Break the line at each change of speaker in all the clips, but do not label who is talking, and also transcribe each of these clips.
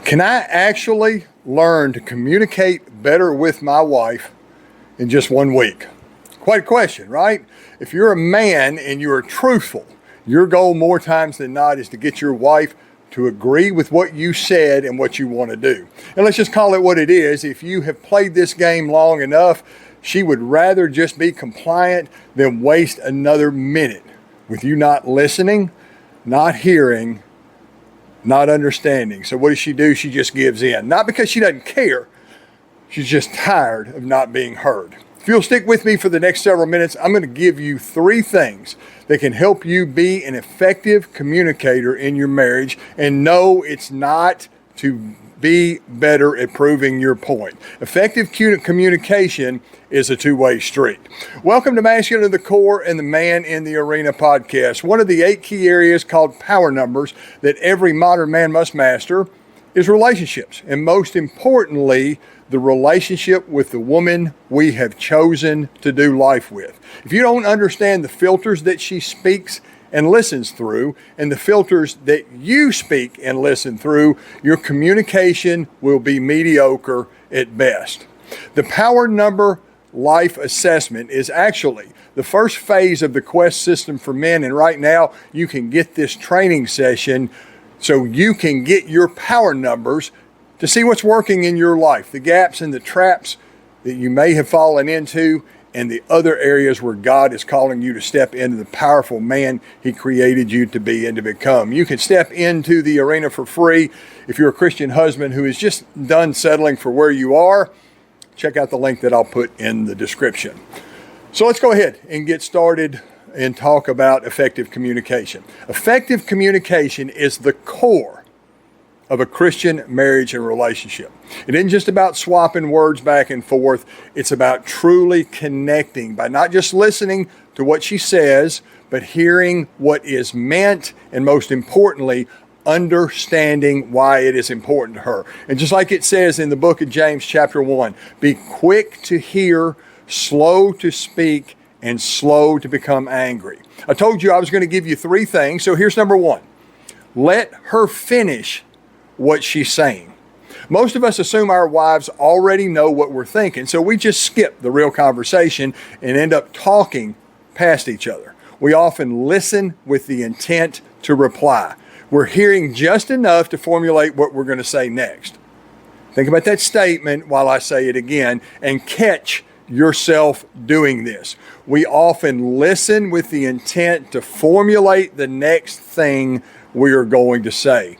Can I actually learn to communicate better with my wife in just 1 week? Quite a question, right? If you're a man and you are truthful, your goal more times than not is to get your wife to agree with what you said and what you want to do. And let's just call it what it is. If you have played this game long enough, she would rather just be compliant than waste another minute with you not listening, not hearing, not understanding. So what does she do? She just gives in. Not because she doesn't care. She's just tired of not being heard. If you'll stick with me for the next several minutes, I'm going to give you 3 things that can help you be an effective communicator in your marriage. And no, it's not to be better at proving your point. Effective communication is a two-way street. Welcome to Masculine to the Core and the Man in the Arena podcast. One of the 8 key areas called power numbers that every modern man must master is relationships. And most importantly, the relationship with the woman we have chosen to do life with. If you don't understand the filters that she speaks and listens through, and the filters that you speak and listen through, your communication will be mediocre at best. The power number life assessment is actually the first phase of the Quest system for men, and right now you can get this training session so you can get your power numbers to see what's working in your life, the gaps and the traps that you may have fallen into, and the other areas where God is calling you to step into the powerful man He created you to be and to become. You can step into the arena for free if you're a Christian husband who is just done settling for where you are. Check out the link that I'll put in the description. So let's go ahead and get started and talk about effective communication. Effective communication is the core of a Christian marriage and relationship. It isn't just about swapping words back and forth. It's about truly connecting by not just listening to what she says, but hearing what is meant, and most importantly, understanding why it is important to her. And just like it says in the book of James chapter 1, be quick to hear, slow to speak, and slow to become angry. I told you I was going to give you 3 things. So here's number 1. Let her finish what she's saying. Most of us assume our wives already know what we're thinking, so we just skip the real conversation and end up talking past each other. We often listen with the intent to reply. We're hearing just enough to formulate what we're going to say next. Think about that statement while I say it again, and catch yourself doing this. We often listen with the intent to formulate the next thing we are going to say.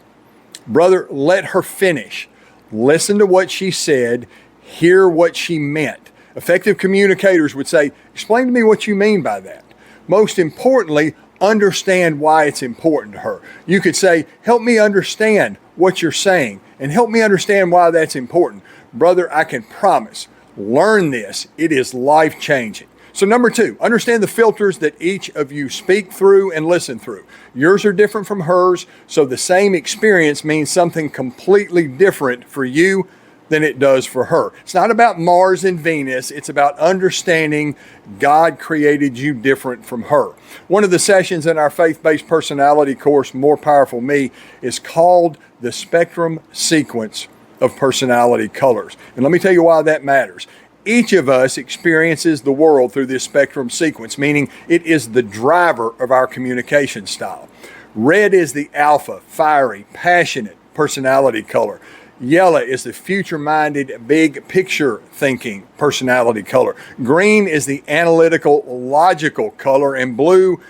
Brother, let her finish. Listen to what she said. Hear what she meant. Effective communicators would say, explain to me what you mean by that. Most importantly, understand why it's important to her. You could say, help me understand what you're saying and help me understand why that's important. Brother, I can promise, learn this. It is life-changing. So number 2, understand the filters that each of you speak through and listen through. Yours are different from hers, so the same experience means something completely different for you than it does for her. It's not about Mars and Venus. It's about understanding God created you different from her. One of the sessions in our faith-based personality course, More Powerful Me, is called the Spectrum Sequence of Personality Colors. And let me tell you why that matters. Each of us experiences the world through this spectrum sequence, meaning it is the driver of our communication style. Red is the alpha, fiery, passionate personality color. Yellow is the future-minded, big picture thinking personality color. Green is the analytical, logical color, and blue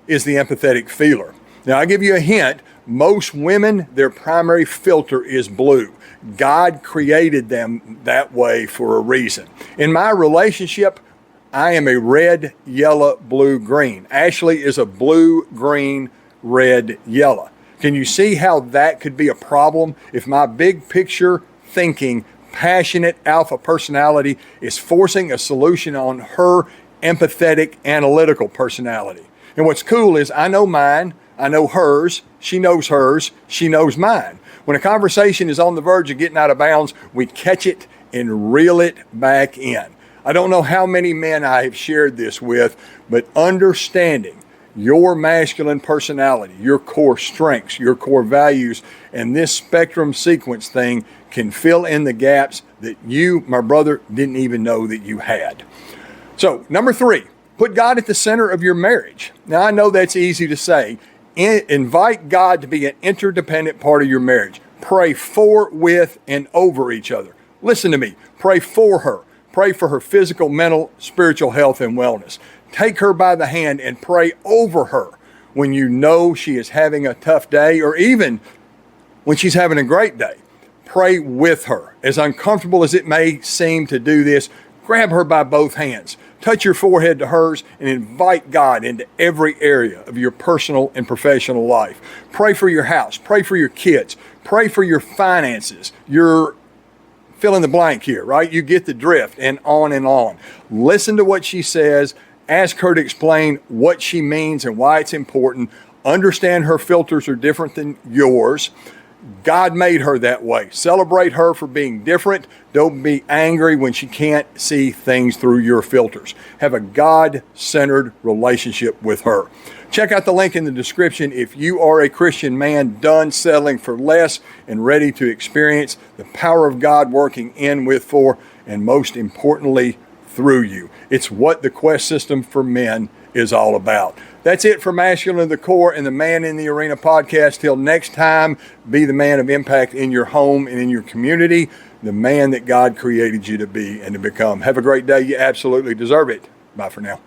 is the empathetic feeler. Now, I'll give you a hint. Most women, their primary filter is blue. God created them that way for a reason. In my relationship, I am a red, yellow, blue, green. Ashley is a blue, green, red, yellow. Can you see how that could be a problem if my big picture thinking, passionate alpha personality is forcing a solution on her empathetic, analytical personality? And what's cool is I know mine, I know hers, she knows mine. When a conversation is on the verge of getting out of bounds, we catch it and reel it back in. I don't know how many men I have shared this with, but understanding your masculine personality, your core strengths, your core values, and this spectrum sequence thing can fill in the gaps that you, my brother, didn't even know that you had. So, number 3, put God at the center of your marriage. Now, I know that's easy to say. Invite God to be an interdependent part of your marriage. Pray for, with, and over each other. Listen to me. Pray for her. Pray for her physical, mental, spiritual health and wellness. Take her by the hand and pray over her when you know she is having a tough day, or even when she's having a great day. Pray with her. As uncomfortable as it may seem to do this, grab her by both hands. Touch your forehead to hers and invite God into every area of your personal and professional life. Pray for your house. Pray for your kids. Pray for your finances. Your fill in the blank here, right? You get the drift, and on and on. Listen to what she says. Ask her to explain what she means and why it's important. Understand her filters are different than yours. God made her that way. Celebrate her for being different. Don't be angry when she can't see things through your filters. Have a God-centered relationship with her. Check out the link in the description if you are a Christian man done settling for less and ready to experience the power of God working in, with, for, and most importantly, through you. It's what the Quest system for men is all about. That's it for Masculine to the Core and the Man in the Arena podcast. Till next time, be the man of impact in your home and in your community, the man that God created you to be and to become. Have a great day. You absolutely deserve it. Bye for now.